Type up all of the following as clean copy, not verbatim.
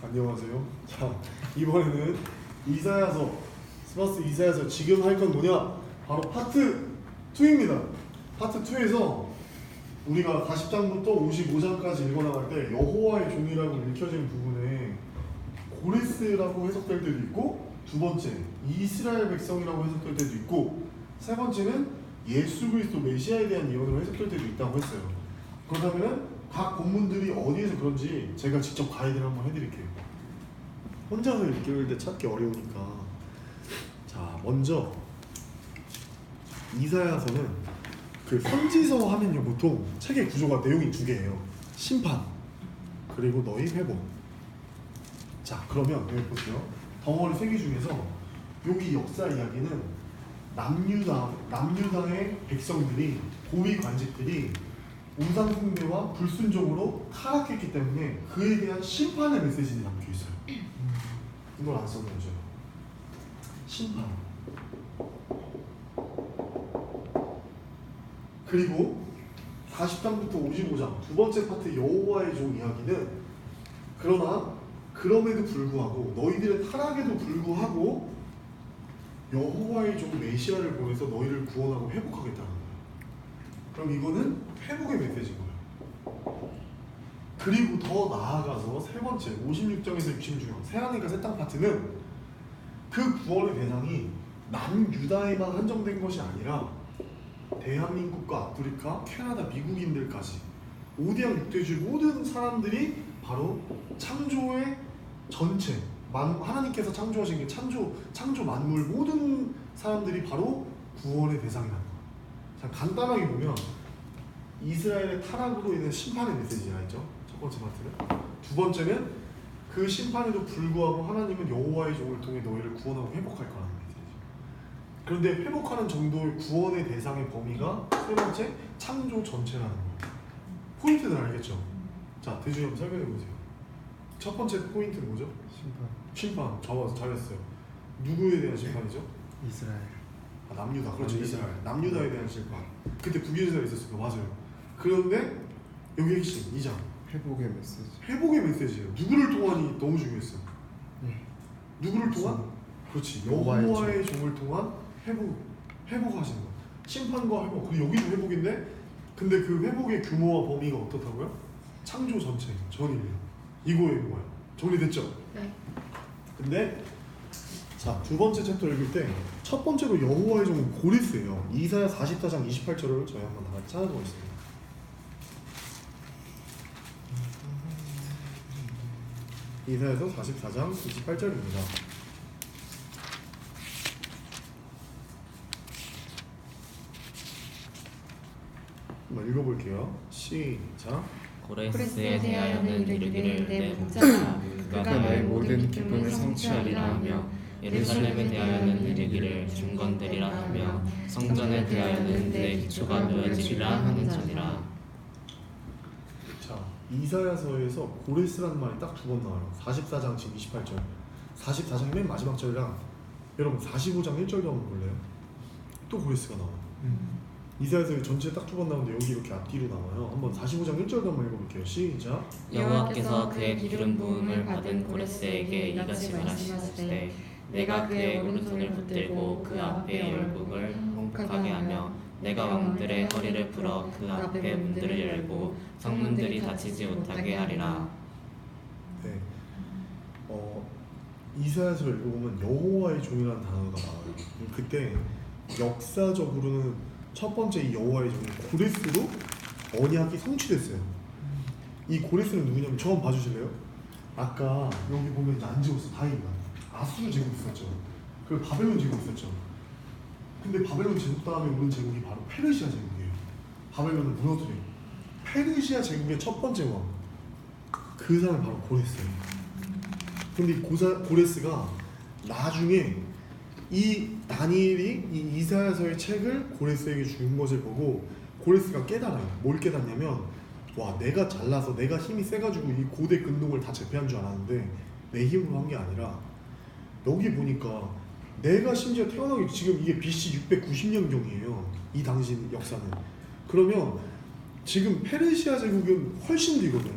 안녕하세요. 자, 이번에는 이사야서, 스마스 이사야서 지금 할 건 뭐냐? 바로 파트 2입니다. 파트 2에서 우리가 40장부터 55장까지 읽어나갈 때 여호와의 종이라고 읽혀지는 부분에 고레스라고 해석될 때도 있고, 두 번째 이스라엘 백성이라고 해석될 때도 있고, 세 번째는 예수 그리스도 메시아에 대한 예언으로 해석될 때도 있다고 했어요. 그렇다면 각 본문들이 어디에서 그런지 제가 직접 가이드를 한번 해드릴게요. 혼자서 읽을 때 찾기 어려우니까. 자, 먼저 이사야서는 그 선지서 하면요, 보통 책의 구조가 내용이 두 개예요. 심판 그리고 너희 회복. 자, 그러면 여기 보세요. 덩어리 세 개 중에서 여기 역사 이야기는 남유다의 백성들이, 고위 관직들이 우상 숭배와 불순종으로 타락했기 때문에 그에 대한 심판의 메시지가 담겨 있어요. 이걸 안 써놓으죠. 심판. 그리고 40장부터 55장 두 번째 파트 여호와의 종 이야기는, 그러나 그럼에도 불구하고 너희들의 타락에도 불구하고 여호와의 종 메시아를 보내서 너희를 구원하고 회복하겠다는 거예요. 그럼 이거는 회복의 메시지인 거예요. 그리고 더 나아가서 세 번째 56장에서 66장 새하늘과 새 땅 파트는 그 구원의 대상이 남유다에만 한정된 것이 아니라 대한민국과 아프리카, 캐나다, 미국인들까지 5대양 6대주 모든 사람들이 바로 창조의 전체, 하나님께서 창조하신 게 창조 만물 모든 사람들이 바로 구원의 대상이라는 거예요. 자, 간단하게 보면 이스라엘의 타락으로 인한 심판의 메시지가 있죠. 첫 번째 파트는. 두 번째는 그 심판에도 불구하고 하나님은 여호와의 종을 통해 너희를 구원하고 회복할 거라는 메시지. 그런데 회복하는 정도의 구원의 대상의 범위가 세 번째 창조 전체라는 거예요. 포인트들 알겠죠? 자, 대중이 한번 설명해 보세요. 첫 번째 포인트는 뭐죠? 심판. 잘했어요. 누구에 대한 심판이죠? 이스라엘. 아, 남유다. 그렇죠. 이스라엘. 남유다에 대한 심판. 그때 북이스라엘 있었으니까 맞아요. 그런데 여기 핵심 2장. 회복의 메시지. 회복의 메시지예요. 누구를 통한이 너무 중요했어요. 네. 누구를 통한? 그렇지. 여호와의 종을 통한 회복하시는 거. 심판과 회복. 그리고 여기도 회복인데, 근데 그 회복의 규모와 범위가 어떻다고요? 창조 전체, 전인류. 이거예요, 뭐야? 정리됐죠? 네. 근데 자, 두 번째 챕터 읽을 때 첫 번째로 여호와의 종은 고레스예요. 이사야 44장 28절을 저희 한번 다 같이 찾아보겠습니다. 이사야서 44장 28절입니다. 한번 읽어볼게요. 시작. 고레스에 대하여는 이르기를 내 목자가 그가 너의 모든 기쁨을 성취하리라 하며, 예루살렘에 대하여는 이르기를 중건되리라 하며, 성전에 대하여는 내 기초가 놓여지리라 하는 자니라. 자, 이사야서에서 고레스라는 말이 딱 두 번 나와요. 44장 지금 28절, 44장 맨 마지막 절이랑 여러분 45장 1절도 한번 볼래요? 또 고레스가 나와요. 이사야서 전체 딱 두 번 나오는데 여기 이렇게 앞뒤로 나와요. 한번 45장 1절도 한번 읽어볼게요. 시작. 여호와께서 그의 기름 부음을 받은 고레스에게 이같이 말하시되, 내가 그의 오른손을 붙들고 그 앞에 열국을 홍복하게 하며, 내가 왕들의 허리를 풀어 그 앞에 문들을 열고 성문들이 닫히지 못하게 하리라. 네. 이사야서를 읽어보면 여호와의 종이라는 단어가 나와요. 그때 역사적으로는 첫 번째 이 여호와의 종이 고레스로 언약이 성취됐어요. 이 고레스는 누구냐면, 처음 봐주실래요? 아까 여기 보면 이제 안 지웠어. 다행이다. 아수르 제국 있었죠. 그리고 바벨론 제국 있었죠. 근데 바벨론 제국 다음에 오는 제국이 바로 페르시아 제국이에요. 바벨론을 무너뜨린 페르시아 제국의 첫 번째 왕, 그 사람이 바로 고레스예요. 근데 이 고레스가 나중에 이 다니엘이 이 이사야서의 책을 고레스에게 준 것을 보고 고레스가 깨달아요. 뭘 깨닫냐면, 와, 내가 잘나서 내가 힘이 세가지고 이 고대 근동을 다 제패한 줄 알았는데 내 힘으로 한 게 아니라, 여기 보니까 내가 심지어 태어나기 지금 이게 BC 690년경이에요. 이 당시 역사는. 그러면 지금 페르시아 제국은 훨씬 뒤거든.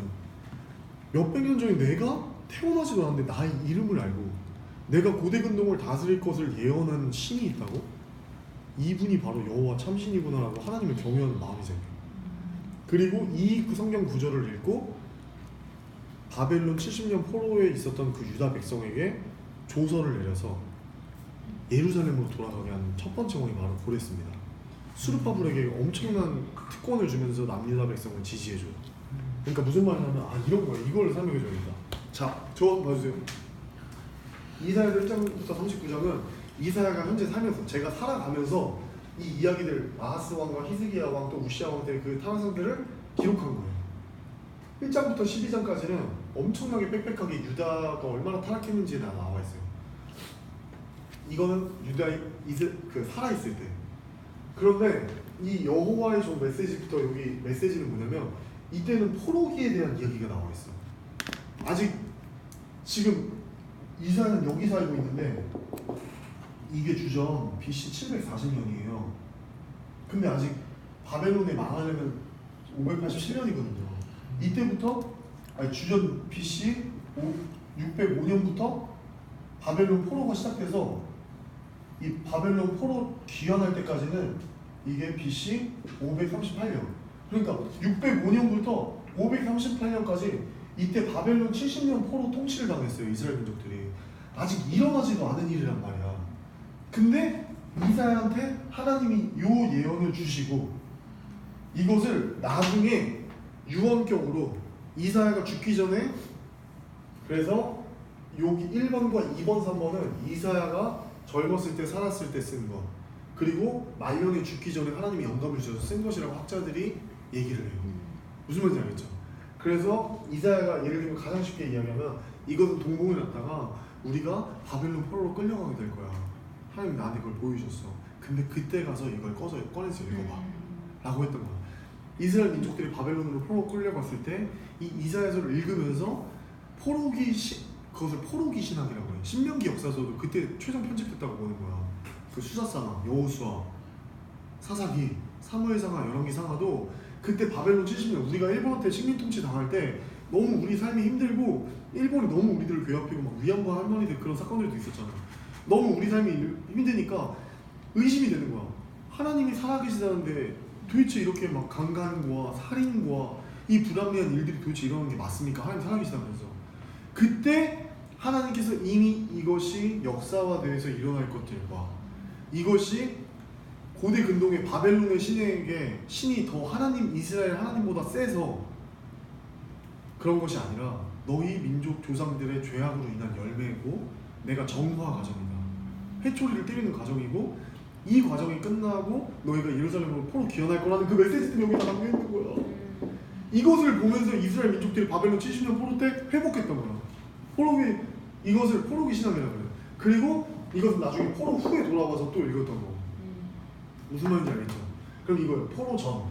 몇백 년 전에 내가 태어나지도 않았는데 나의 이름을 알고 내가 고대 근동을 다스릴 것을 예언한 신이 있다고? 이분이 바로 여호와 참신이구나라고 하나님을 경외하는 마음이 생겨. 그리고 이 성경 구절을 읽고 바벨론 70년 포로에 있었던 그 유다 백성에게 조서를 내려서 예루살렘으로 돌아가게 한 첫 번째 왕이 바로 고레스입니다. 수르바벨에게 엄청난 특권을 주면서 남유다 백성을 지지해줘요. 그러니까 무슨 말이냐면 이런 거야. 이걸 설명해줘야겠다. 자, 저 한번 봐주세요. 이사야서 1장부터 39장은 이사야가 현재 살면서 제가 살아가면서 이 이야기들 아하스 왕과 히스기야 왕 또 우시야 왕 때 그 타락상들을 기록한 거예요. 1장부터 12장까지는 엄청나게 빽빽하게 유다가 얼마나 타락했는지에 나와 있어요. 이거는 유다의 그 살아있을 때. 그런데 이 여호와의 종 메시지부터 여기 메시지는 뭐냐면 이때는 포로기에 대한 이야기가 나와 있어. 아직 지금 이사야는 여기 살고 있는데 이게 주전 BC 740년이에요. 근데 아직 바벨론에 망하려면 587년이거든요. 이때부터 주전 BC 605년부터 바벨론 포로가 시작돼서 이 바벨론 포로 귀환할 때까지는 이게 BC 538년. 그러니까 605년부터 538년까지 이때 바벨론 70년 포로 통치를 당했어요. 이스라엘 민족들이. 아직 일어나지도 않은 일이란 말이야. 근데 이사야한테 하나님이 요 예언을 주시고 이것을 나중에 유언격으로 이사야가 죽기 전에 그래서 여기 1번과 2번, 3번은 이사야가 젊었을 때 살았을 때 쓴 거, 그리고 말년에 죽기 전에 하나님이 영감을 주셔서 쓴 것이라고 학자들이 얘기를 해요. 무슨 말인지 알겠죠? 그래서 이사야가 예를 들면 가장 쉽게 이야기하면 이것은 동공에 났다가 우리가 바벨론 포로로 끌려가게 될 거야. 하나님 나한테 그걸 보여주셨어. 근데 그때 가서 이걸 꺼내서 읽어봐 라고 했던 거야. 이스라엘 민족들이 바벨론으로 포로 끌려갔을 때 이 이사야서를 읽으면서 그것을 포로기 신학이라고 해요. 신명기 역사서도 그때 최종 편집됐다고 보는 거야. 그 수사상하, 여호수아, 사사기, 사무엘상하, 열왕기상하도 그때 바벨론 70년 우리가 일본한테 식민 통치 당할 때 너무 우리 삶이 힘들고 일본이 너무 우리들을 괴롭히고 막 위안부 할머니들 그런 사건들도 있었잖아. 너무 우리 삶이 힘드니까 의심이 되는 거야. 하나님이 살아계시다는데 도대체 이렇게 막 강간과 살인과 이 불합리한 일들이 도대체 일어나는 게 맞습니까? 하나님 살아계시다면서. 그때 하나님께서 이미 이것이 역사화되어서 일어날 것들과 이것이 고대 근동의 바벨론의 신에게 신이 더 하나님 이스라엘 하나님보다 세서 그런 것이 아니라 너희 민족 조상들의 죄악으로 인한 열매고 내가 정화 과정이다. 해초리를 때리는 과정이고 이 과정이 끝나고 너희가 예루살렘으로 포로 귀환할 거라는 그 메시지들이 여기다 담겨 있는 거야. 이것을 보면서 이스라엘 민족들이 바벨론 70년 포로 때 회복했던 거야. 이것을 포로기 신학이라고 그래요. 그리고 이것은 나중에 포로 후에 돌아와서 또 읽었던 거. 무슨 말인지 알겠죠? 그럼 이거예요. 포로 전.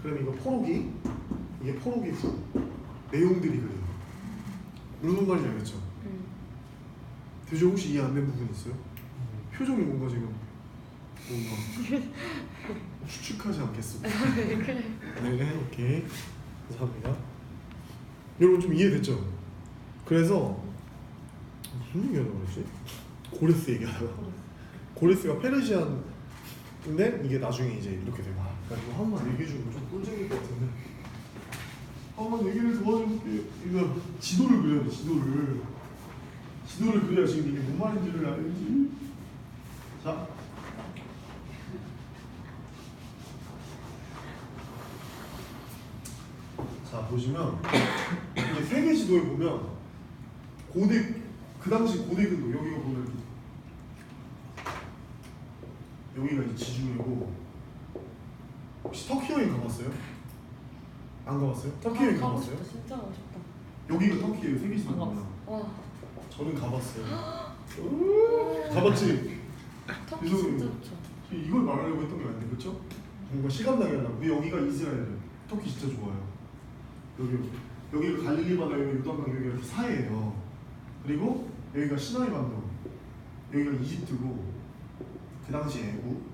그럼 이거 포로기. 이게 포로기 후. 내용들이 그래요. 무슨 말인지 알겠죠? 대체 혹시 이해 안 된 부분 있어요? 표정이 뭔가 지금 뭔가 추측하지 않겠습니다. 네, 오케이. 감사합니다. 여러분 좀 이해됐죠? 그래서 무슨 얘기하려고 그랬지? 고레스 얘기하다가 고레스가 페르시안인데 이게 나중에 이제 이렇게 되고 이거 한 번만 얘기해주면 좀 꿀잼일 것 같은데 한 번 얘기를 도와줄게요. 이거 지도를 그려야 돼. 지도를 그려야 지금 이게 뭔 말인지를 알지. 자 보시면 이제 세계 지도에 보면 그 당시 고대 근도 여기가 보면 여기가 이제 지중해고 혹시 터키 여행 가봤어요? 안 가봤어요? 터키 여행 가봤어요? 진짜 멋있다. 여기가 터키예요. 세계 지도 보면. 와. 저는 가봤어요. 가봤지? 터키 진짜 좋죠. 이걸 말하려고 했던 게 아닌데 그렇죠? 뭔가 실감나게 하려고. 근데 여기가 이스라엘이에요. 터키 진짜 좋아요. 여기가 갈릴리 바다, 여기 요단강, 여기가 이렇게 사이예요. 그리고 여기가 시나이 반도, 여기가 이집트고 그 당시 애국.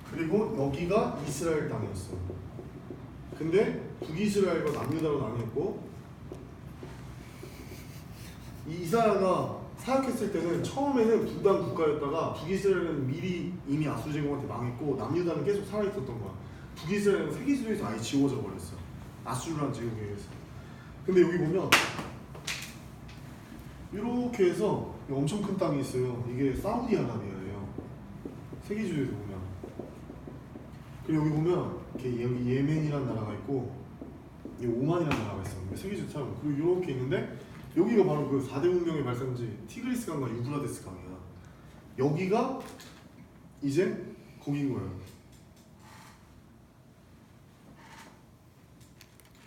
그리고 여기가 이스라엘 땅이었어. 근데 북이스라엘과 남유다로 나뉘었고 이 이사야가 사역했을 때는 처음에는 분단 국가였다가 북이스라엘은 미리 이미 아수르 제국한테 망했고 남유다는 계속 살아있었던 거야. 북이스라엘은 세계지도에서 아예 지워져 버렸어. 아수르란 제국에 의해서. 근데 여기 보면 이렇게 해서 엄청 큰 땅이 있어요. 이게 사우디아라비아예요. 세계지도에서 보면. 그리고 여기 보면 이렇게 여기 예멘이라는 나라가 있고 이 오만이라는 나라가 있어. 세계지도처럼. 그리고 이렇게 있는데 여기가 바로 그 4대 문명의 발상지 티그리스 강과 유브라데스 강이야. 여기가 이제 거긴 거예요.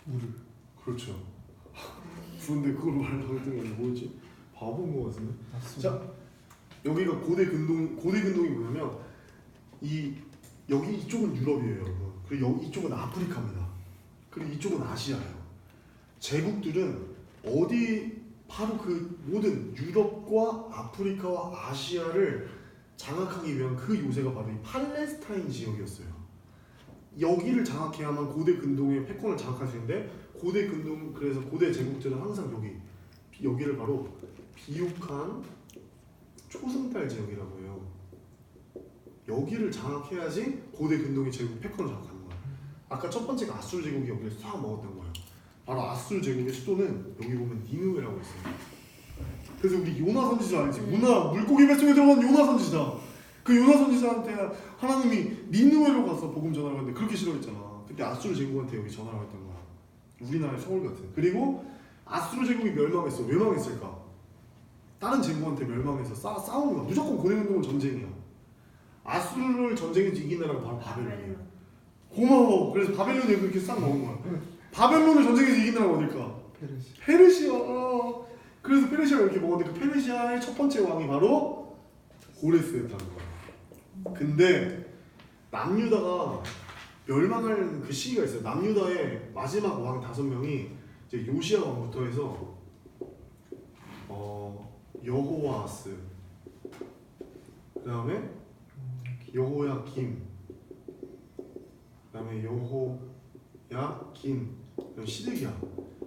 물을. 그렇죠. 그런데 그걸 말하고 했더니 뭐였지? 바보인 거 같은데. 자, 여기가 고대 근동이 뭐냐면 여기 이쪽은 유럽이에요, 여러분. 그리고 이쪽은 아프리카입니다. 그리고 이쪽은 아시아예요. 제국들은 바로 그 모든 유럽과 아프리카와 아시아를 장악하기 위한 그 요새가 바로 이 팔레스타인 지역이었어요. 여기를 장악해야만 고대 근동의 패권을 장악할 수 있는데 그래서 고대 제국들은 항상 여기를 바로 비옥한 초승달 지역이라고 해요. 여기를 장악해야지 고대 근동의 제국 패권을 장악하는 거야. 아까 첫 번째가 아수르 제국이 여기를 싹 먹었던 거야. 바로 아수르 제국의 수도는 여기 보면 니느웨라고 있어요. 그래서 우리 요나 선지자 알지? 물고기 뱃속에 들어간 요나 선지자. 그 요나 선지자한테 하나님이 니느웨로 가서 복음 전하라고 했는데 그렇게 싫어했잖아. 그때 아수르 제국한테 여기 전하라고 했던 거야. 우리나라의 서울 같은. 그리고 아수르 제국이 멸망했어. 왜 망했을까? 다른 제국한테 멸망해서 싸우는 거야. 무조건 고대근동은 전쟁이야. 아수르를 전쟁에서 이긴 나라가 바로 바벨론이야. 고마워. 그래서 바벨론이 그렇게 싹 먹은 거야. 바벨론을 전쟁에서 이긴 나라가 어딜까? 페르시아. 그래서 페르시아가 이렇게 먹었는데 그 페르시아의 첫 번째 왕이 바로 고레스였다는 거야. 근데 남유다가 멸망할 그 시기가 있어요. 남유다의 마지막 왕 5명이 이제 요시야 왕부터 해서 여호와스, 그다음에 여호야김, 그다음에 여호야긴, 시드기야.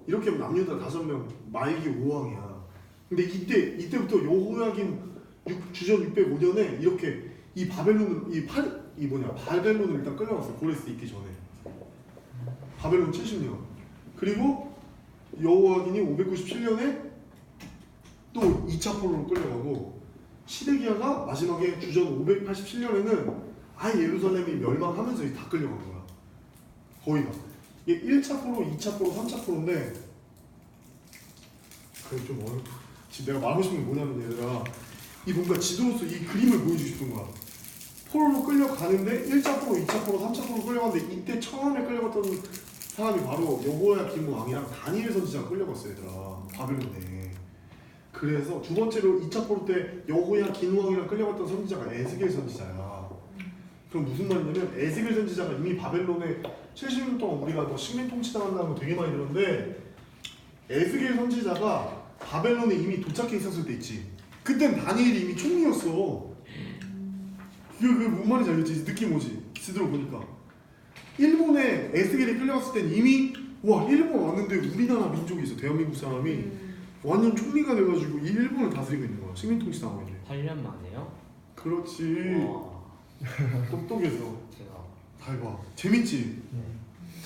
이렇게 하면 남유다 5명 말기 5왕이야. 근데 이때부터 여호야김 주전 605년에 이렇게 이 바벨론을 바벨론을 일단 끌려갔어요. 고레스 있기 전에. 바벨론 70년. 그리고 여호야긴이 597년에 또 2차 포로로 끌려가고 시드기야가 마지막에 주전 587년에는 아예 예루살렘이 멸망하면서 다 끌려간 거야. 거의 다. 이게 1차 포로, 2차 포로, 3차 포로인데 그게 좀 어렵다. 지금 내가 말하고 싶은 게 뭐냐면 얘들아 이 뭔가 지도로서 이 그림을 보여주고 싶은 거야. 포로로 끌려가는데 1차 포로, 2차 포로, 3차 포로 끌려갔는데 이때 처음에 끌려갔던 사람이 바로 여호야김 왕이랑 다니엘 선지자가 끌려갔어요 얘들아. 바벨론에. 그래서 두 번째로 2차 포로 때 여호야긴 왕이랑 끌려갔던 선지자가 에스겔 선지자야. 그럼 무슨 말이냐면 에스겔 선지자가 이미 바벨론에 70년 동안 우리가 뭐 식민 통치당한다는 거 되게 많이 들었는데 에스겔 선지자가 바벨론에 이미 도착해 있었을 때 있지. 그땐 다니엘이 이미 총리였어. 그게 뭔 말인지 알겠지? 느낌 오지? 지도로 보니까 일본에 에스겔이 끌려갔을 땐 이미 일본 왔는데 우리나라 민족이 있어. 대한민국 사람이 완전 총리가 돼가지고 이 일본을 다스리고 있는 거야. 식민 통치 당하고 있네. 8년 만에요? 그렇지. 똑똑해서. 제가 잘 봐. 재밌지?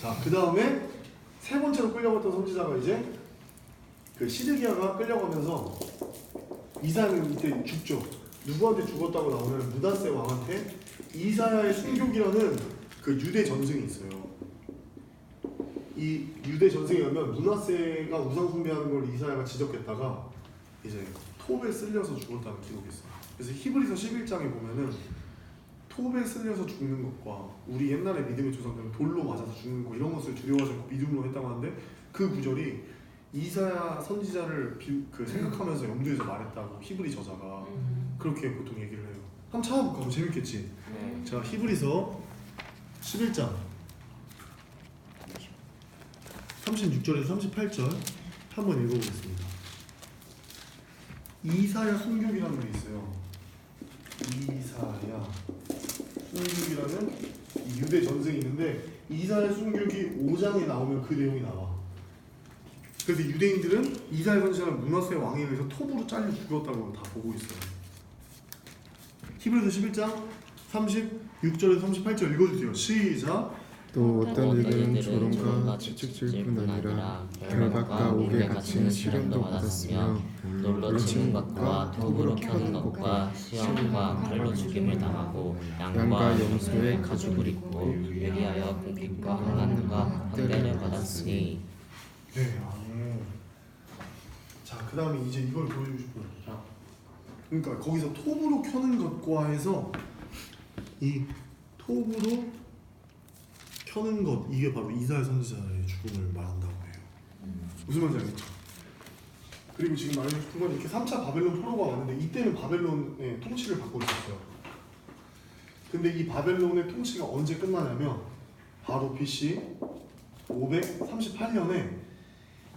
자, 그 다음에 세 번째로 끌려갔던 선지자가 이제 그 시드기야가 끌려가면서 이사야는 이때 죽죠. 누구한테 죽었다고 나오면 므낫세 왕한테 이사야의 순교기라는 그 유대 전승이 있어요. 이 유대 전승에 가면 므낫세가 우상 숭배하는 걸 이사야가 지적했다가 이제 톱에 쓸려서 죽었다는 기록이 있어요. 그래서 히브리서 11장에 보면은 톱에 쓸려서 죽는 것과 우리 옛날에 믿음의 조상들은 돌로 맞아서 죽는 거 이런 것을 두려워하지 믿음으로 했다고 하는데 그 구절이 이사야 선지자를 생각하면서 염두에서 말했다고 히브리 저자가 그렇게 보통 얘기를 해요. 한번 찾아볼까? 재밌겠지? 네. 자, 히브리서 11장 36절에서 38절 한번 읽어보겠습니다. 이사야 순교기라는 게 있어요. 이사야 순교기라는 유대 전승이 있는데 이스라엘 순교기 5장에 나오면 그 내용이 나와. 그래서 유대인들은 이스라엘 선지자를 문하세 왕에 의해서 톱으로 잘려 죽였다고 다 보고 있어요. 히브리서 11장 36절에서 38절 읽어주세요. 시작. 또 어떤 이들은 조롱과 조롱과 채찍질 뿐 아니라 결박과 옥에 갇히는 시련도 받았으며 돌로 치는 것과 톱으로 켜는 것과 시험과 칼로 죽임을 당하고 양과 염소의 가죽을 입고 위하여 공격과 환난과 학대를 받았으니. 네. 자, 그 다음에 이제 이걸 보여주고 싶어요. 자, 그러니까 거기서 톱으로 켜는 것과 해서 이 톱으로 켜는 것, 이게 바로 이스라엘 선지자의 죽음을 말한다고 해요. 무슨 말인지 알겠죠? 그리고 지금 말해준 건 이렇게 3차 바벨론 포로가 왔는데 이때는 바벨론의 통치를 받고 있었어요. 근데 이 바벨론의 통치가 언제 끝나냐면 바로 BC 538년에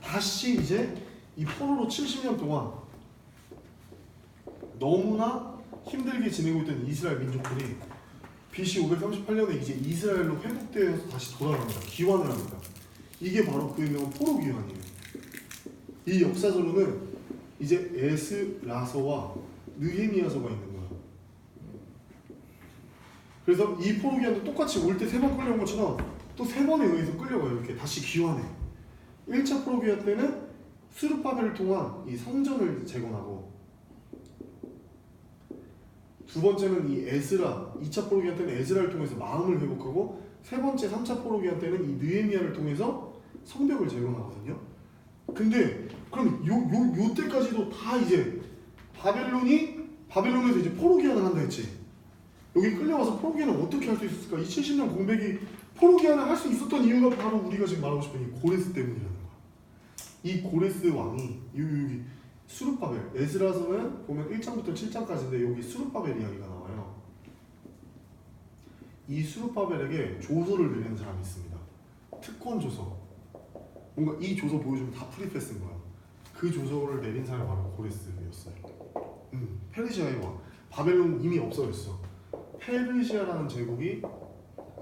다시 이제 이 포로로 70년 동안 너무나 힘들게 지내고 있던 이스라엘 민족들이 BC 538년에 이제 이스라엘로 회복되어서 다시 돌아갑니다. 귀환을 합니다. 이게 바로 그 유명한 포로 귀환이에요. 이 역사적으로는 이제 에스라서와 느헤미야서가 있는 거야. 그래서 이 포로 귀환도 똑같이 올 때 3번 끌려온 것처럼 또 3번에 의해서 끌려가요. 이렇게 다시 귀환해. 1차 포로 귀환 때는 스룹바벨을 통한 이 성전을 재건하고, 두 번째는 이 에스라, 2차 포로 귀환 때는 에스라를 통해서 마음을 회복하고, 세 번째 3차 포로 귀환 때는 이 느헤미야를 통해서 성벽을 재건하거든요. 근데 그럼 요 때까지도 다 이제 바벨론에서 이제 포로 귀환을 한다 했지. 여기 끌려와서 포로 귀환을 어떻게 할 수 있었을까? 이 70년 공백이 포로 귀환을 할 수 있었던 이유가 바로 우리가 지금 말하고 싶은 이 고레스 때문이라는 거야. 이 고레스 왕이 여기 수룹바벨, 에스라서는 보면 1장부터 7장까지인데 여기 수룹바벨 이야기가 나와요. 이 수룹바벨에게 조서를 내리는 사람이 있습니다. 특권 조서. 뭔가 이 조서 보여주면 다 프리패스인 거야. 그 조서를 내린 사람이 바로 고레스였어요. 페르시아의 왕. 바벨론 이미 없어졌어. 페르시아라는 제국이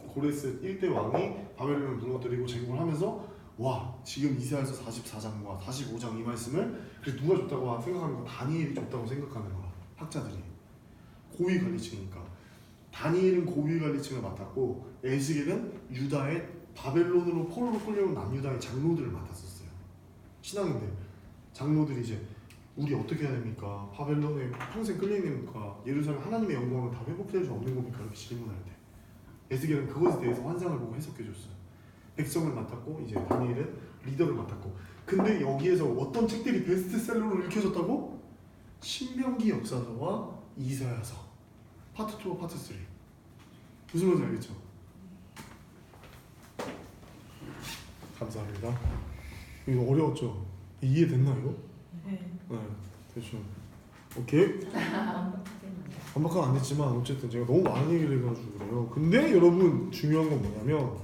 고레스 1대 왕이 바벨론을 무너뜨리고 제국을 하면서, 와, 지금 이사야서 44장과 45장 이 말씀을 그래서 누가 줬다고 생각하는 거, 다니엘이 줬다고 생각하는 거야. 학자들이. 고위 관리층이니까. 다니엘은 고위 관리층을 맡았고 에스겔은 유다의 바벨론으로 포로로 끌려온 남유다의 장로들을 맡았었어요. 신앙인들, 장로들이 이제 우리 어떻게 해야 됩니까? 바벨론에 평생 끌리니까 예루살렘 하나님의 영광을 다 회복될 수 없는 겁니까? 이렇게 질문할 때 에스겔은 그것에 대해서 환상을 보고 해석해줬어요. 백성을 맡았고 이제 다니엘은 리더를 맡았고. 근데 여기에서 어떤 책들이 베스트셀러로 읽혀졌다고? 신명기 역사서와 이사야서 파트 2와 파트 3. 무슨 말인지 알겠죠? 감사합니다. 이거 어려웠죠? 이해됐나 이거? 네, 대충. 오케이. 완벽하게 안 됐지만 어쨌든 제가 너무 많은 얘기를 해가지고 그래요. 근데 여러분 중요한 건 뭐냐면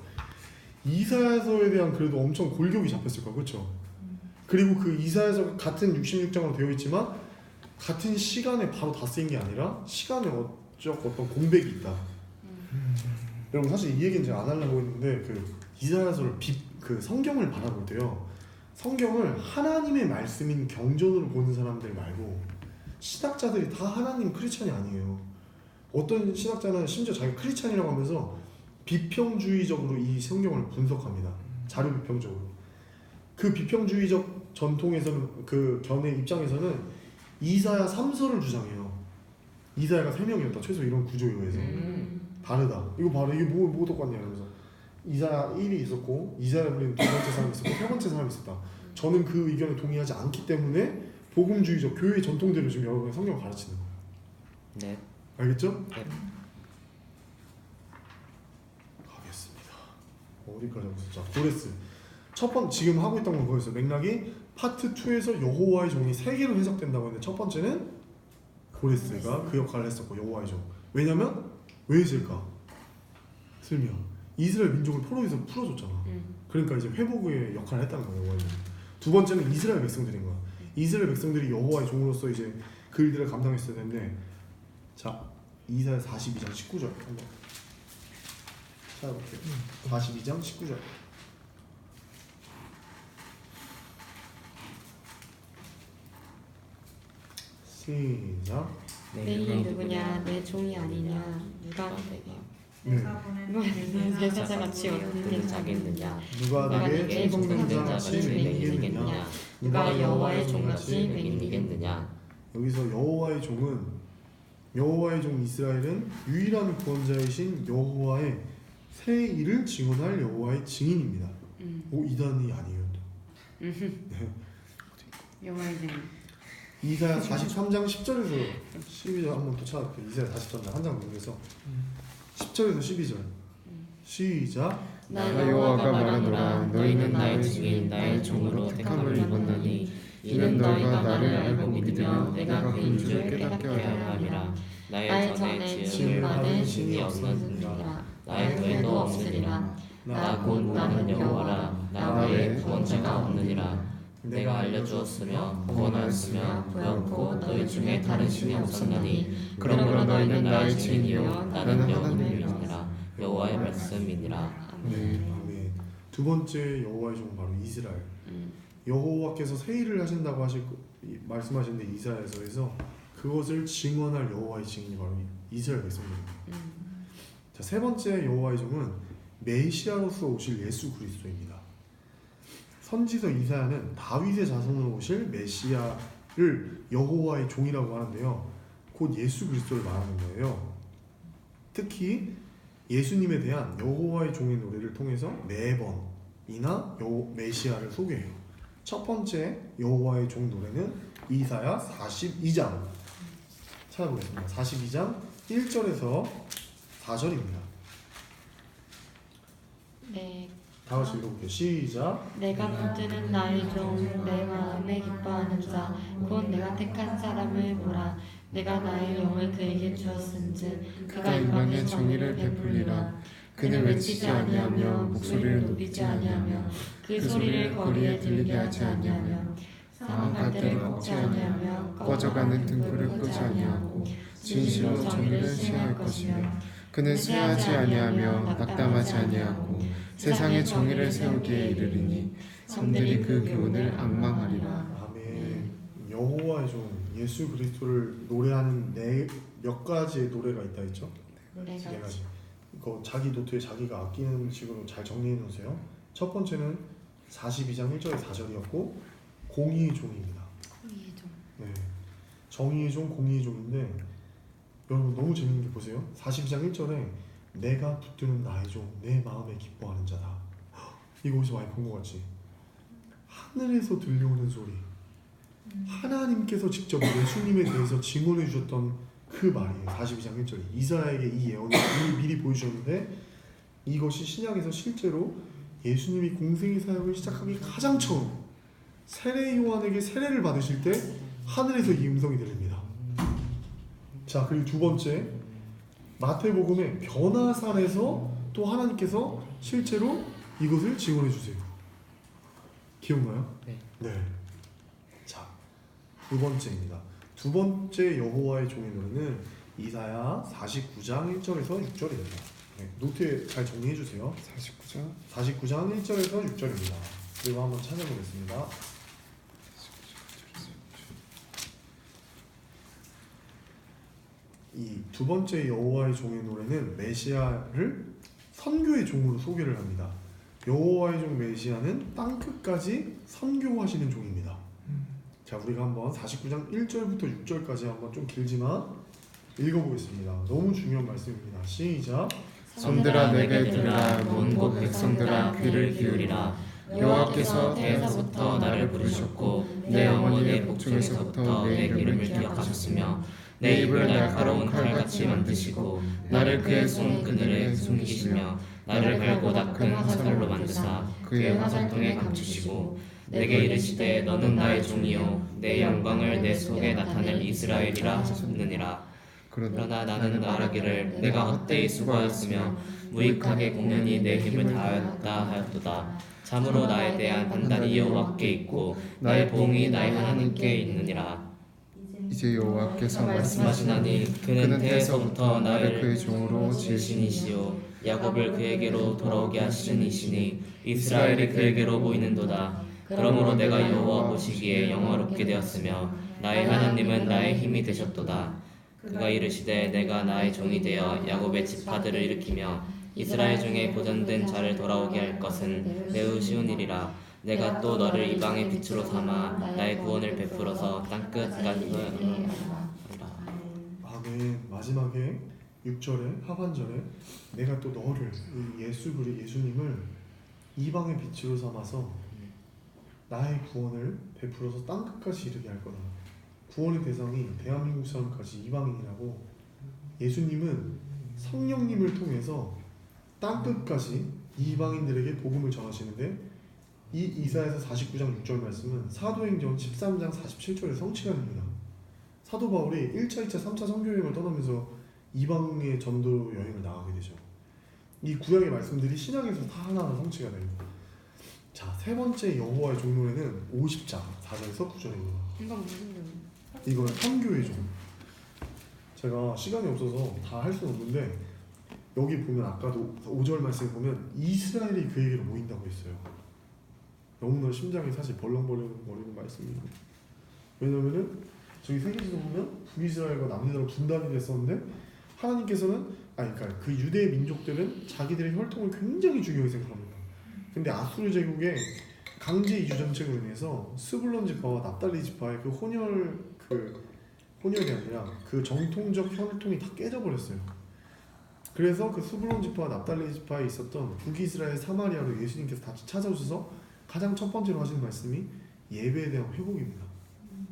이사야서에 대한 그래도 엄청 골격이 잡혔을 거야, 그렇죠? 그리고 그 이사야서 같은 66장으로 되어 있지만 같은 시간에 바로 다 쓰인 게 아니라 시간에 어떤 공백이 있다. 여러분 사실 이 얘기는 제가 안 하려고 했는데 그 이사야서를 그 성경을 바라볼 때요, 성경을 하나님의 말씀인 경전으로 보는 사람들 말고 신학자들이 다 하나님 크리스찬이 아니에요. 어떤 신학자는 심지어 자기 크리스찬이라고 하면서 비평주의적으로 이 성경을 분석합니다. 자료 비평적으로. 그 비평주의적 전통에서는, 그 견해 입장에서는 이사야 3서를 주장해요. 이사야가 3명이었다 최소, 이런 구조에 의해서. 다르다. 이거 봐라, 이게 뭐 똑같냐 이러면서. 이사야 1이 있었고 이사야 불리는 두 번째 사람이 있었고 세 번째 사람이 있었다. 저는 그 의견에 동의하지 않기 때문에 복음주의적 교회의 전통대로 지금 여러분의 성경을 가르치는 거예요. 네. 알겠죠? 네. 가겠습니다. 어디까지 하고 있었죠? 고레스. 첫 번 지금 하고 있던 건 그거였어요. 맥락이 파트 2에서 여호와의 종이 3개로 해석된다고 했는데 첫 번째는 고레스가 그 역할을 했었고, 여호와의 종. 왜냐면 왜 했을까? 설명. 이스라엘 민족을 포로에서 풀어줬잖아. 그러니까 이제 회복의 역할을 했다는 거예요, 여호와의 종. 두 번째는 이스라엘 백성들인 거야. 이스라엘 백성들이 여호와의 종으로서 이제 그 일들을 감당했어야 되는데, 자, 이사야 42장 19절 한번. 찾아볼게요. 42장 19절. 시작. 내 일이 누구냐 내 종이 아니냐 누가 내게 네. 내 사자같이 얻는 자겠느냐 누가 누가 내게 내게 충성된 충성된 자같이 자같이 맹인이겠느냐? 맹인이겠느냐 누가 여호와의 종같이 맹인이겠느냐? 여기서 여호와의 종은 여호와의 종 이스라엘은 유일한 구원자이신 여호와의 새 일을 증언할 여호와의 증인입니다. 오 이단이 아니에요. 여호와의 종 이사야 43장 10절에서 12절 한번 또 찾아볼게요. 이사야 43장 한 장 넘겨서 10절에서 12절 시작. 나 여호와가 말하노라 너희는 나의 증인 나의 종으로 택함을 입었나니 이는 너희가 나를 알고 믿으며 내가 그인 줄 깨닫게 하려 함이라. 나의 전에 지은 바는 신이 없느니라. 나의 후에도 없으리라. 나 곧 나는 여호와라. 나 외에 구원자가 없느니라. 내가 알려주었으며 구원하였으며 보였고 너희 중에 다른 신이 없었나니 그러므로 너희는 나의 증인이요 나는 여호와이니라. 여호와의 말씀이니라. 네. 아멘. 두 번째 여호와의 종은 바로 이스라엘. 여호와께서 새 일을 하신다고 말씀하셨는데 이사야서에서 그것을 증언할 여호와의 증인이 바로 이스라엘 백성들입니다. 자, 세 번째 여호와의 종은 메시아로서 오실 예수 그리스도입니다. 선지서 이사야는 다윗의 자손으로 오실 메시아를 여호와의 종이라고 하는데요. 곧 예수 그리스도를 말하는 거예요. 특히 예수님에 대한 여호와의 종의 노래를 통해서 4번이나 메시아를 소개해요. 첫 번째 여호와의 종 노래는 이사야 42장 찾아보겠습니다. 42장 1절에서 4절입니다. 네. 다 같이 읽어볼게요. 시작. 내가 붙드는 나의 종 내 마음에 기뻐하는 자 곧 내가 택한 사람을 보라. 내가 나의 영을 그에게 주었은즉 그가 이방의 정의를 베풀리라. 그는 외치지 아니하며 목소리를 높이지 아니하며 그 소리를 거리에 들리게 하지 아니하며 상한 갈대를 꺾지 아니하며 꺼져가는 등불을 끄지 아니하고 진실로 정의를 시행할 것이며 그는 쇠하지 아니하며 낙담하지 아니하고 세상의 정의를 세우기에 이르리니 성들이 그 교훈을 앙망하리라. 아멘. 여호와의 종 예수 그리스도를 노래하는 몇 가지의 노래가 있다 했죠? 네 네 가지. 가지. 이거 자기 노트에 자기가 아끼는 식으로 잘 정리해 놓으세요. 첫 번째는 42장 1절에 4절이었고 공의의 종입니다. 공의의 종. 네. 정의의 종, 공의의 종인데 여러분 너무 재밌는 게 보세요. 42장 1절에 내가 붙드는 나의 종, 내 마음에 기뻐하는 자다. 이거 어디서 많이 본 것 같지? 하늘에서 들려오는 소리. 하나님께서 직접 예수님에 대해서 증언해 주셨던 그 말이에요. 42장 1절에 이사야에게 이 예언을 미리 보여주셨는데 이것이 신약에서 실제로 예수님이 공생의 사역을 시작하기 가장 처음 세례 요한에게 세례를 받으실 때 하늘에서 이 음성이 들립니다. 자, 그리고 두 번째 마태복음의 변화산에서 또 하나님께서 실제로 이것을 증언해 주세요. 기억나요? 네. 네. 자, 두 번째입니다. 두 번째 여호와의 종의 노래는 이사야 49장 1절에서 6절입니다. 네, 노트에 잘 정리해 주세요. 49장 49장 1절에서 6절입니다. 그리고 한번 찾아보겠습니다. 이 두 번째 여호와의 종의 노래는 메시아를 선교의 종으로 소개를 합니다. 여호와의 종 메시아는 땅끝까지 선교하시는 종입니다. 자, 우리가 한번 49장 1절부터 6절까지 한번 좀 길지만 읽어보겠습니다. 너무 중요한 말씀입니다. 시작. 손들아 내게 들으라. 온곳 백성들아 귀를 기울이라. 여호와께서 태에서부터 나를 부르셨고 내 어머니의 복중에서부터 내 이름을 기억하셨으며 내 입을 날카로운 칼같이 만드시고 나를 그의 손그늘에 숨기시며 나를 갈고 닦은 화살로 만드사 그의 화살통에 감추시고 내게 이르시되 너는 나의 종이요 내 영광을 내 속에 나타낼 이스라엘이라 하셨느니라. 그러나 나는 말하기를 내가 헛되이 수고하였으며 무익하게 공연히 내 힘을 다하였다 하였도다. 참으로 나에 대한 판단이 여호와께 있고 나의 보응이 나의 하나님께 있느니라. 이제 여호와께서 말씀하시나니 그는 태에서부터 나를 그의 종으로 지으신 이시요 야곱을 그에게로 돌아오게 하시는 이시니 이스라엘이 그에게로 모이는도다. 그러므로 내가 여호와 보시기에 영화롭게 되었으며 나의 하나님은 나의 힘이 되셨도다. 그가 이르시되 내가 나의 종이 되어 야곱의 지파들을 일으키며 이스라엘 중에 보존된 자를 돌아오게 할 것은 매우 쉬운 일이라. 내가 또 너를 이방의 빛으로 삼아 나의 구원을 베풀어서 땅끝까지 하리라. 아멘. 마지막에 6절에 하반절에 내가 또 너를 예수님을 이방의 빛으로 삼아서 나의 구원을 베풀어서 땅끝까지 이르게 할 거다. 구원의 대상이 대한민국 사람까지 이방인이라고. 예수님은 성령님을 통해서 땅끝까지 이방인들에게 복음을 전하시는데 이 이사야서 49장 6절 말씀은 사도행전 13장 47절에 성취가 됩니다. 사도 바울이 1차, 2차, 3차 선교여행을 떠나면서 이방의 전도 여행을 나가게 되죠. 이 구약의 말씀들이 신약에서 다 하나하나 성취가 됩니다. 자, 세 번째 여호와의 종노래는 50장 4절에서 9절입니다. 이건 무슨 종? 이건 선교의 종. 제가 시간이 없어서 다 할 수는 없는데 여기 보면 아까도 5절 말씀에 보면 이스라엘이 그에게로 모인다고 했어요. 너무나 심장이 사실 벌렁거리는 말씀입니다. 왜냐면은 저기 세계지도 보면 북이스라엘과 남유다로 분단이 됐었는데 하나님께서는 그러니까 그 유대 민족들은 자기들의 혈통을 굉장히 중요하게 생각합니다. 근데 아수르 제국의 강제 이주 정책으로 인해서 스불론 지파와 납달리 지파의 그 혼혈이 아니라 그 정통적 혈통이 다 깨져버렸어요. 그래서 그 스불론 지파와 납달리 지파에 있었던 북이스라엘 사마리아로 예수님께서 다시 찾아오셔서 가장 첫 번째로 하시는 말씀이 예배에 대한 회복입니다.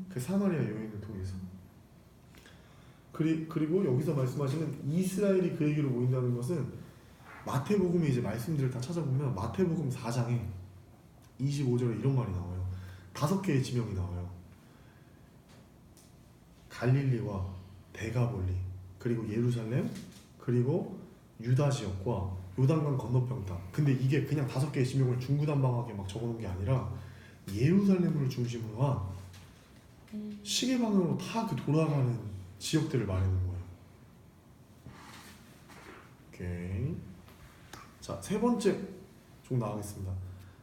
그 사마리아 여인을 통해서. 그리고 여기서 말씀하시는 이스라엘이 그에게로 모인다는 것은 마태복음의 이제 말씀들을 다 찾아보면 마태복음 4장에 25절에 이런 말이 나와요. 5개의 지명이 나와요. 갈릴리와 데가볼리, 그리고 예루살렘, 그리고 유다 지역과 요단강 건너편 땅. 근데 이게 그냥 5개의 지명을 중구난방하게 막 적어놓은 게 아니라 예루살렘을 중심으로 한 시계방향으로 다 그 돌아가는 지역들을 말하는 거예요. 오케이. 자, 세 번째 종 나가겠습니다.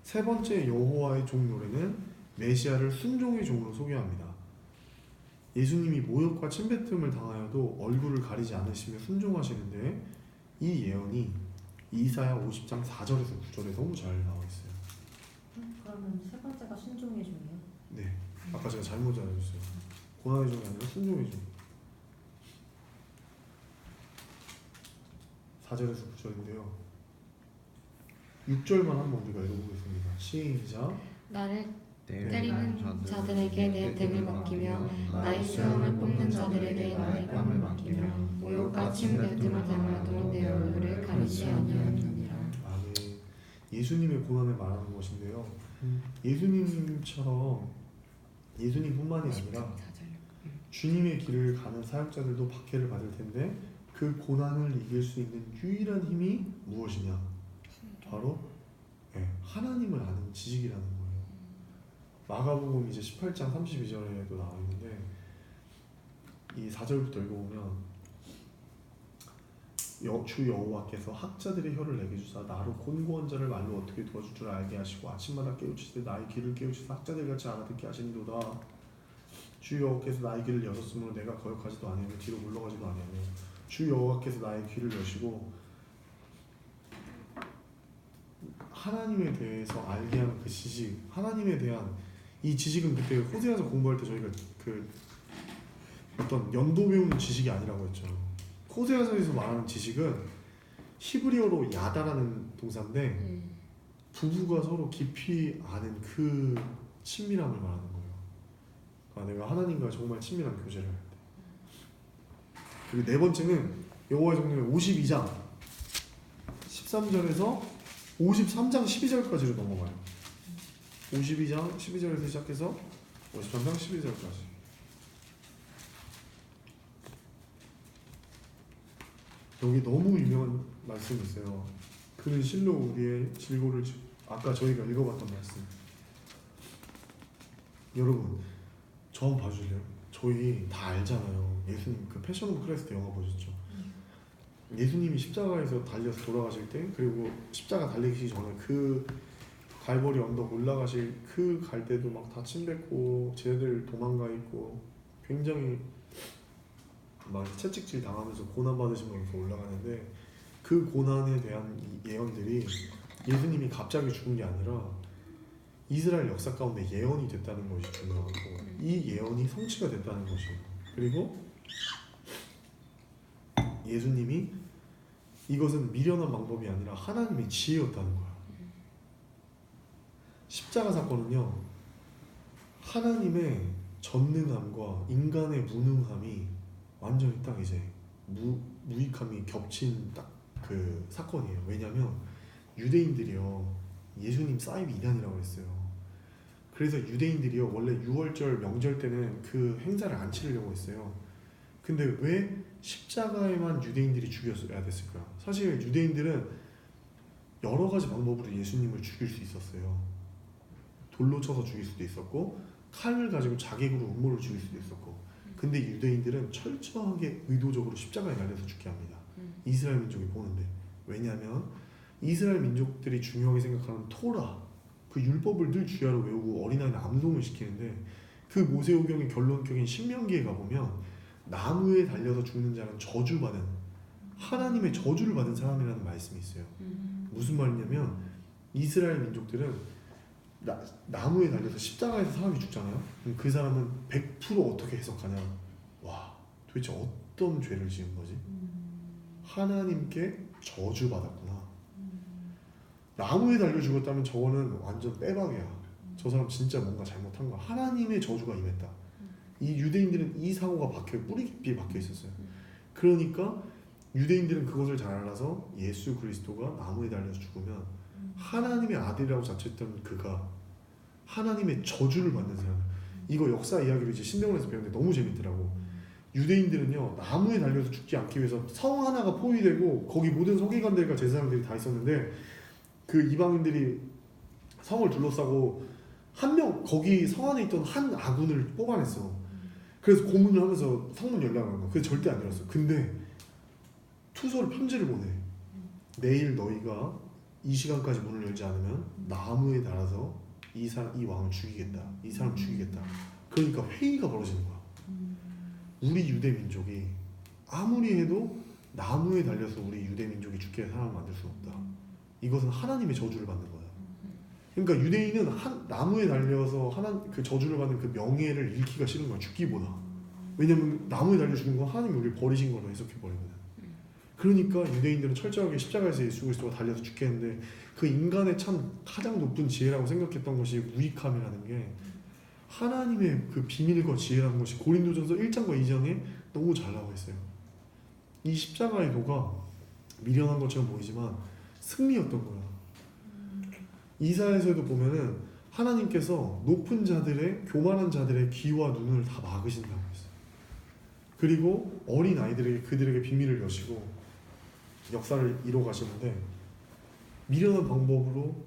세 번째 여호와의 종 노래는 메시아를 순종의 종으로 소개합니다. 예수님이 모욕과 침뱉음을 당하여도 얼굴을 가리지 않으시며 순종하시는데 이 예언이 이사야 50장 4절에서 9절에 너무 잘 나와 있어요. 그러면 세 번째가 순종의 종이에요? 네, 아까 제가 잘못 알려줬어요. 고난의 종이 아니라 순종의 종. 4절에서 9절인데요. 6절만 한번 우리가 읽어보겠습니다. 시작. 나를 네. 때리는 자들에게 내 덱을 맡기며 나의 수염을 뽑는 자들에게 나의 뺨을 맡기며 모욕과 침뱉음을 당하여도 내 얼굴을 가리지 아니하느니라. 아멘. 예수님의 고난을 말하는 것인데요. 예수님처럼 예수님뿐만이 아니라 주님의 길을 가는 사역자들도 박해를 받을 텐데 그 고난을 이길 수 있는 유일한 힘이 무엇이냐? 바로 하나님을 아는 지식이라는 거예요. 마가복음 이제 18장 32절에도 나와 있는데 이 4절부터 읽어보면 주 여호와께서 학자들의 혀를 내게 주사 나로 곤고한 자를 말로 어떻게 도와줄 줄 알게 하시고 아침마다 깨우치되 나의 귀를 깨우치사 학자들 같이 알아듣게 하시니도다. 주 여호와께서 나의 귀를 여셨으므로 내가 거역하지도 아니하며 뒤로 물러가지도 아니하며 주 여호와께서 나의 귀를 여시고 하나님에 대해서 알게 하는 그 지식, 하나님에 대한 이 지식은 그때 호세아서 공부할 때 저희가 그 어떤 연도 배우는 지식이 아니라고 했죠. 호세아서에서 말하는 지식은 히브리어로 야다라는 동사인데 부부가 서로 깊이 아는 그 친밀함을 말하는 거예요. 그러니까 내가 하나님과 정말 친밀한 교제를 할 때. 그리고 네 번째는 여호와의 종노래 52장 13절에서 53장 12절까지로 넘어가요. 52장 12절에서 시작해서 53장 12절까지. 여기 너무 유명한 말씀이 있어요. 그는 실로 우리의 질고를 아까 저희가 읽어봤던 말씀. 여러분 저 한번 봐주실래요? 저희 다 알잖아요. 예수님 그 패션 오브 크라이스트 영화 보셨죠? 예수님이 십자가에서 달려서 돌아가실 때, 그리고 십자가 달리기 전에 그 갈보리 언덕 올라가실 그 갈 때도 막 다 침뱉고 쟤들 도망가 있고 굉장히 막 채찍질 당하면서 고난 받으시면서 올라가는데, 그 고난에 대한 이 예언들이 예수님이 갑자기 죽은 게 아니라 이스라엘 역사 가운데 예언이 됐다는 것이 중요하고, 이 예언이 성취가 됐다는 것이에요. 그리고 예수님이 이것은 미련한 방법이 아니라 하나님의 지혜였다는 거야. 십자가 사건은요, 하나님의 전능함과 인간의 무능함이 완전히 딱 이제 무익함이 겹친 딱 그 사건이에요. 왜냐하면 유대인들이요, 예수님 사이비 이단이라고 했어요. 그래서 유대인들이요, 원래 6월절 명절 때는 그 행사를 안 치르려고 했어요. 근데 왜 십자가에만 유대인들이 죽였어야 됐을까요? 사실 유대인들은 여러 가지 방법으로 예수님을 죽일 수 있었어요. 돌로 쳐서 죽일 수도 있었고, 칼을 가지고 자객으로 음모를 죽일 수도 있었고, 근데 유대인들은 철저하게 의도적으로 십자가에 달려서 죽게 합니다. 이스라엘 민족이 보는데. 왜냐하면 이스라엘 민족들이 중요하게 생각하는 토라, 그 율법을 늘 주야로 외우고 어린아이는 암송을 시키는데, 그 모세오경의 결론격인 신명기에 가보면 나무에 달려서 죽는 자는 저주받은, 하나님의 저주를 받은 사람이라는 말씀이 있어요. 무슨 말이냐면 이스라엘 민족들은 나무에 달려서 십자가에서 사람이 죽잖아요. 그럼 그 사람은 100% 어떻게 해석하냐, 와, 도대체 어떤 죄를 지은 거지? 하나님께 저주받았구나. 나무에 달려 죽었다면 저거는 완전 빼박이야. 저 사람 진짜 뭔가 잘못한 거야. 하나님의 저주가 임했다. 이 유대인들은 이 사고가 뿌리 깊이 박혀 있었어요. 그러니까 유대인들은 그것을 잘 알아서 예수 그리스도가 나무에 달려서 죽으면 하나님의 아들이라고 자처했던 그가 하나님의 저주를 받는 사람. 이거 역사 이야기를 이제 신대원에서 배웠는데 너무 재밌더라고. 유대인들은요, 나무에 달려서 죽지 않기 위해서 성 하나가 포위되고 거기 모든 서기관들과 제사장들이 다 있었는데, 그 이방인들이 성을 둘러싸고 한 명, 거기 성 안에 있던 한 아군을 뽑아냈어. 그래서 고문을 하면서 성문 열라고 하는 거야. 그래서 절대 안 열었어. 근데 투서를 편지를 보내. 내일 너희가 이 시간까지 문을 열지 않으면 나무에 달아서 이 왕을 죽이겠다. 이 사람 죽이겠다. 그러니까 회의가 벌어지는 거야. 우리 유대 민족이 아무리 해도 나무에 달려서 우리 유대 민족이 죽게 할 사람을 만들 수는 없다. 이것은 하나님의 저주를 받는 거야. 그러니까 유대인은 나무에 달려서 그 저주를 받는 그 명예를 잃기가 싫은 거야, 죽기보다. 왜냐면 나무에 달려 죽는 건 하나님이 우리를 버리신 걸로 해석해 버리거든. 그러니까 유대인들은 철저하게 십자가에서 예수 그리스도가 달려서 죽게 했는데, 그 인간의 참 가장 높은 지혜라고 생각했던 것이 무익함이라는 게, 하나님의 그 비밀과 지혜라는 것이 고린도전서 1장과 2장에 너무 잘 나와 있어요. 이 십자가의 도가 미련한 것처럼 보이지만 승리였던 거야. 이사야서에도 보면은 하나님께서 높은 자들의, 교만한 자들의 귀와 눈을 다 막으신다고 했어요. 그리고 어린 아이들에게 그들에게 비밀을 여시고 역사를 이뤄 가시는데, 미련한 방법으로,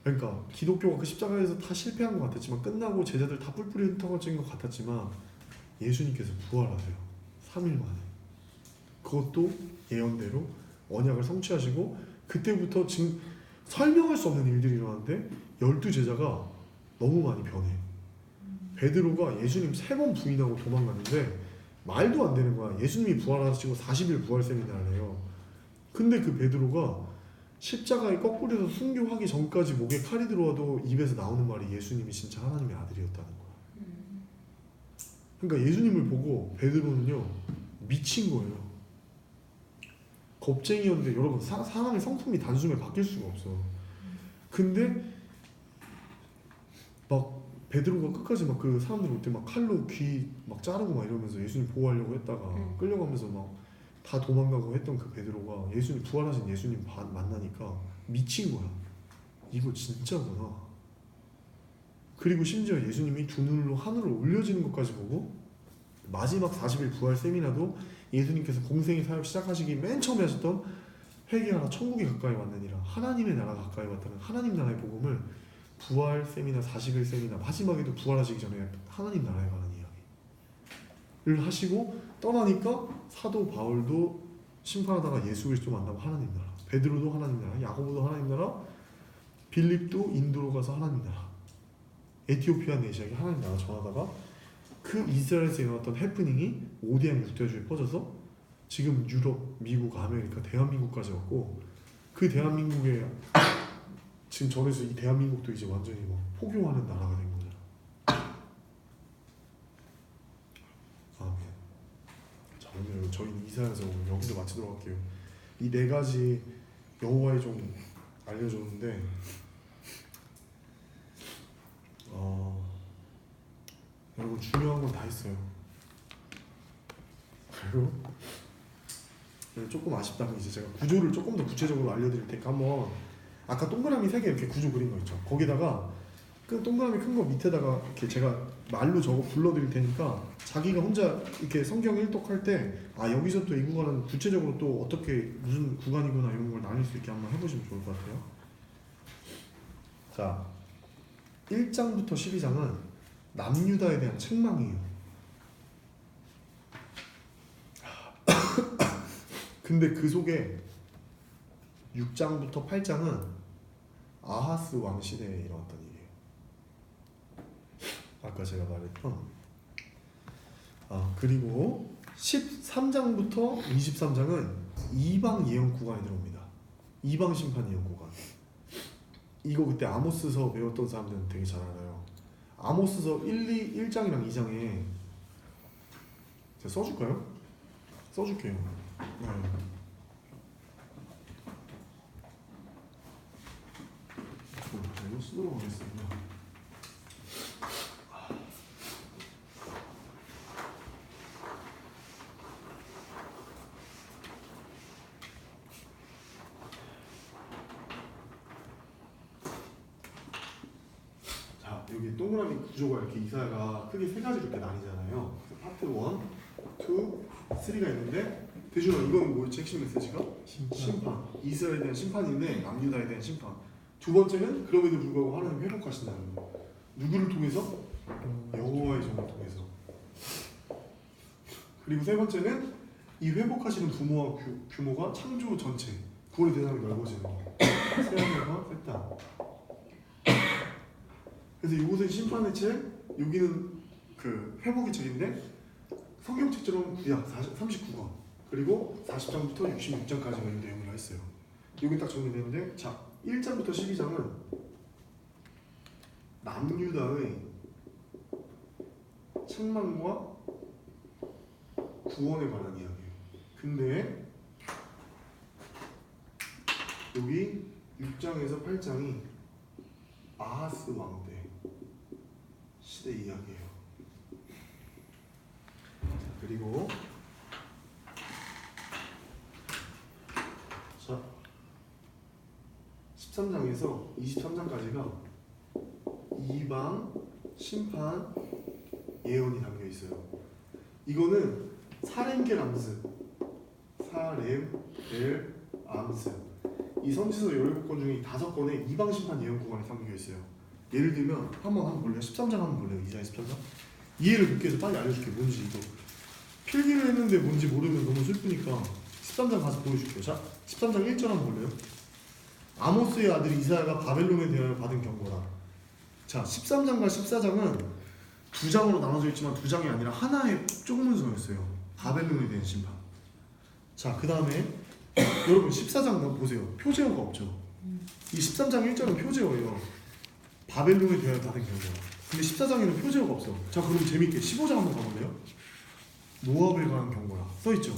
그러니까 기독교가 그 십자가에서 다 실패한 것 같았지만, 끝나고 제자들 다 뿔뿔이 흩어진 것 같았지만, 예수님께서 부활하세요. 3일 만에. 그것도 예언대로 언약을 성취하시고, 그때부터 지금 설명할 수 없는 일들이 일어나는데 12제자가 너무 많이 변해. 베드로가 예수님 3번 부인하고 도망갔는데 말도 안 되는 거야. 예수님이 부활하시고 40일 부활 세미나를 해요. 근데 그 베드로가 십자가에 거꾸로서 순교하기 전까지 목에 칼이 들어와도 입에서 나오는 말이 예수님이 진짜 하나님의 아들이었다는 거야. 그러니까 예수님을 보고 베드로는요, 미친 거예요. 겁쟁이였는데, 여러분, 사람의 성품이 단숨에 바뀔 수가 없어. 근데 막 베드로가 끝까지 막 그 사람들 올 때 막 칼로 귀 막 자르고 막 이러면서 예수님 보호하려고 했다가 끌려가면서 막 다 도망가고 했던 그 베드로가 예수님, 부활하신 예수님 만나니까 미친 거야. 이거 진짜구나. 그리고 심지어 예수님이 두 눈으로 하늘을 올려지는 것까지 보고, 마지막 40일 부활 세미나도 예수님께서 공생의 사역 시작하시기 맨 처음에 하셨던 회개하라 천국이 가까이 왔느니라, 하나님의 나라가 가까이 왔다는 하나님 나라의 복음을 부활 세미나, 40일 세미나, 마지막에도 부활하시기 전에 하나님 나라에 관한 이야기. 하시고 떠나니까 사도 바울도 심판하다가 예수 그리스도 만나고 하나님 나라, 베드로도 하나님 나라, 야고보도 하나님 나라, 빌립도 인도로 가서 하나님 나라, 에티오피아 내시아에 하나님 나라 전하다가 그 이스라엘에서 일어났던 해프닝이 오대양 육대주에 퍼져서 지금 유럽, 미국, 아메리카, 대한민국까지 왔고 그 대한민국에 지금 전에서 이 대한민국도 이제 완전히 막 포교하는 나라가 된 거잖아. 아멘. 자, 오늘 저희는 이사야서 오늘 여기서 마치도록 할게요. 이 네 가지 여호와의 종 알려줬는데 여러분 중요한 건 다 했어요. 그리고 조금 아쉽다는 게 이제 제가 구조를 조금 더 구체적으로 알려드릴 테니까 한번 아까 동그라미 3개 이렇게 구조 그린 거 있죠. 거기다가 그 동그라미 큰 거 밑에다가 이렇게 제가 말로 적어 불러드릴 테니까 자기가 혼자 이렇게 성경 일독할 때 아 여기서 또 이 구간은 구체적으로 또 어떻게 무슨 구간이구나 이런 걸 나눌 수 있게 한번 해보시면 좋을 것 같아요. 자, 1장부터 12장은 남유다에 대한 책망이에요. 근데 그 속에 6장부터 8장은 아하스 왕 시대에 일어났던 일이에요. 아까 제가 말했던 그리고 13장부터 23장은 이방 예언 구간이 들어옵니다. 이방 심판 예언 구간. 이거 그때 아모스서 배웠던 사람들은 되게 잘 알아요. 아모스서 1장이랑 2장에 제가 써줄까요? 써줄게요. 네. 이거 쓰도록 하겠습니다. 자, 여기 동그라미 구조가 이렇게 이사야가 크게 세 가지로 이렇게 나뉘잖아요. 파트 1, 2, 3가 있는데 대준아 이건 뭐였지? 핵심 메시지가? 심판. 이스라엘에 대한 심판인데 남유다에 대한 심판. 두 번째는 그럼에도 불구하고 하나님 회복하신다는 거. 누구를 통해서? 여호와의 종을 통해서. 그리고 세 번째는 이 회복하시는 부모와 규모가 창조 전체 구원의 대상이 넓어지는 거. 새하늘과 새 땅. 그래서 이곳은 심판의 책, 여기는 그 회복의 책인데 성경책처럼 구약 39권 그리고 40장부터 66장까지가 이 내용을 했어요. 여기 딱 정리되는데 자 1장부터 12장은 남유다의 책망과 구원에 관한 이야기예요. 근데 여기 6장에서 8장이 아하스 왕 때 시대 이야기예요. 자, 그리고 자 13장에서 23장까지가 이방 심판 예언이 담겨 있어요. 이거는 사렘겔 암스, 사렘겔 암스 이 선지서 17권 중에 5권에 이방 심판 예언 구간이 담겨 있어요. 예를 들면 한번 볼래요? 13장 한번 볼래요? 이사야 13장? 이해를 돕기 위해서 빨리 알려줄게. 뭔지 이거 필기를 했는데 뭔지 모르면 너무 슬프니까 13장 가서 보여줄게요. 자 13장 1절 한번 볼래요? 아모스의 아들 이사야가 바벨론에 대하여 받은 경고라. 자 13장과 14장은 두 장으로 나눠져 있지만 두 장이 아니라 하나의 쪽문서였어요. 바벨론에 대한 심판. 자 그 다음에 여러분 14장 보세요. 표제어가 없죠. 이 13장 1절은 표제어예요. 바벨론에 대하여 받은 경고라. 근데 14장에는 표제어가 없어. 자 그럼 재밌게 15장 한번 가볼래요? 모압에 관한 경고라 써있죠.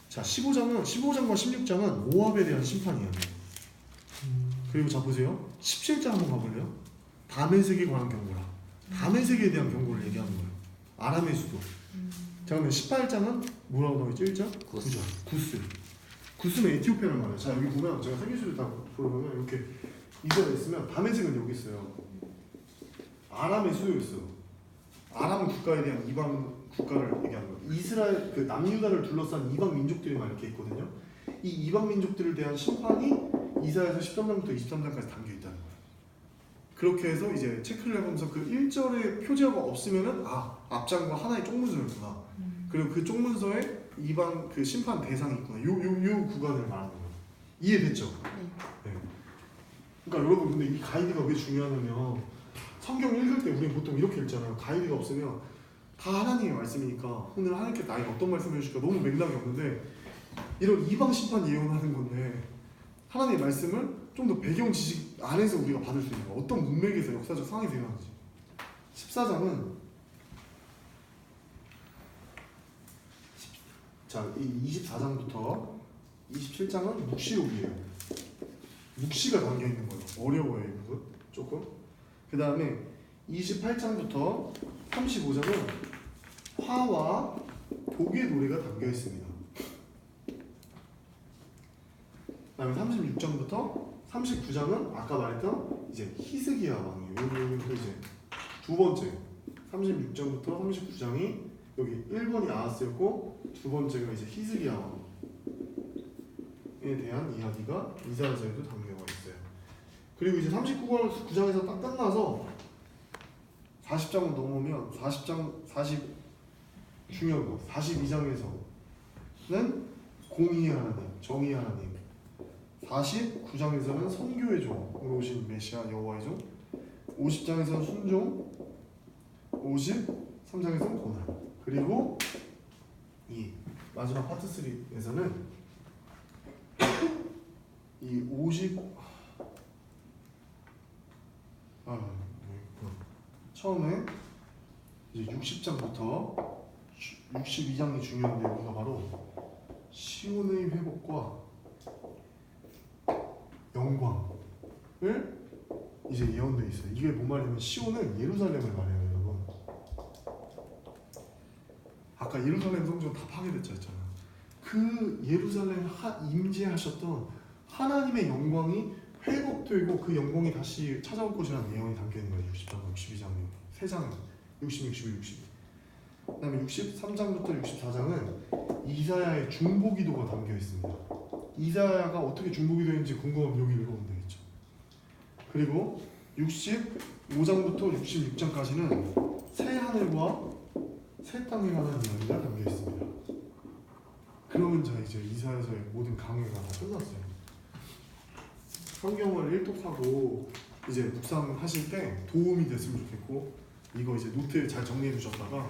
자 15장과 16장은 모압에 대한 심판 이야기예요. 그리고 자 보세요. 17장 한번 가볼래요? 다메섹에 관한 경고라. 다메섹에 대한 경고를 얘기하는 거예요. 아람의 수도. 자 그러면 18장은 뭐라고 나와있죠? 1장? 구스. 구스는 에티오피아란 말이에요. 자 여기 보면 제가 세계수를 다 보면 이렇게 이스라엘에 있으면 다메섹은 여기 있어요. 아람의 수도였어. 아람 국가에 대한 이방 국가를 얘기하는 거예요. 이스라엘 그 남유다를 둘러싼 이방 민족들이 막 이렇게 있거든요. 이 이방 민족들에 대한 심판이 이사야서 13장부터 23장까지 담겨 있다는 거예요. 그렇게 해서 이제 체크를 해보면서 그 1절에 표제어가 없으면은 아 앞장과 하나의 쪽문서였구나. 그리고 그 쪽문서에 이방 그 심판 대상이 있구나. 요 구간을 말하는 거예요. 이해됐죠? 네. 그러니까 여러분 근데 이 가이드가 왜 중요하냐면 성경 읽을 때 우리는 보통 이렇게 읽잖아요. 가이드가 없으면 다 하나님의 말씀이니까 오늘 하나님께 나에게 어떤 말씀을 해줄까 너무 맥락이 없는데 이런 이방 심판 예언하는 건데 하나님의 말씀을 좀 더 배경 지식 안에서 우리가 받을 수 있는 거야. 어떤 문맥에서 역사적 상황에서 일어나는지. 14장은 자, 이 24장부터 27장은 묵시록이에요. 묵시가 담겨 있는 거예요. 어려워요, 이 부분 조금. 그 다음에 28장부터 35장은 화와 복의 노래가 담겨 있습니다. 그다음에 36장부터 39장은 아까 말했던 이제 히스기야 왕이에요. 여기 이제 두 번째 36장부터 39장이 여기 1번이 아하스였고 두 번째가 이제 히스기야 왕에 대한 이야기가 이사야서에도 담겨가 있어요. 그리고 이제 39장에서 딱 끝나서 40장으로 넘어오면 40 중요한 거 42장에서는 공의의 하나님, 정의의 하나님 49장에서는 선교의 종으로 오신 메시아 여호와의 종 50장에서는 순종 53장에서는 고난 그리고 이 마지막 파트 3에서는 이 50 처음에 이제 60장부터 62장이 중요한데 여기가 바로 시온의 회복과 영광을 이제 예언되어 있어요. 이게 뭔 말이냐면 시온은 예루살렘을 말해요, 여러분. 아까 예루살렘 성전 다 파괴됐자 했잖아요. 그 예루살렘 임재하셨던 하나님의 영광이 회복되고 그 영광이 다시 찾아올 것이라는 예언이 담겨 있는 거예요. 60장, 62장, 3장, 60, 61, 62. 그다음에 63장부터 64장은 이사야의 중보기도가 담겨 있습니다. 이사야가 어떻게 중보기도했는지 궁금하면 여기 읽어보면 되겠죠. 그리고 65장부터 66장까지는 새 하늘과 새 땅에 관한 이야기가 담겨 있습니다. 그러면 자 이제 이사야서의 모든 강해가 다 끝났어요. 성경을 일독하고 이제 묵상하실 때 도움이 됐으면 좋겠고 이거 이제 노트에 잘 정리해 두셨다가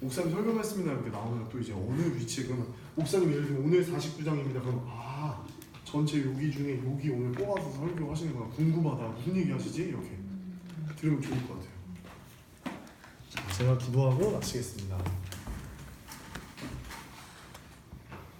목사님 설교 말씀이나 이렇게 나오면 또 이제 어느 위치에 그러면 목사님 예를 들면 오늘 49장입니다. 그럼 아 전체 여기 중에 여기 오늘 뽑아서 설교하시는 거야 궁금하다 무슨 얘기 하시지? 이렇게 들으면 좋을 것 같아요. 자, 제가 기도하고 마치겠습니다.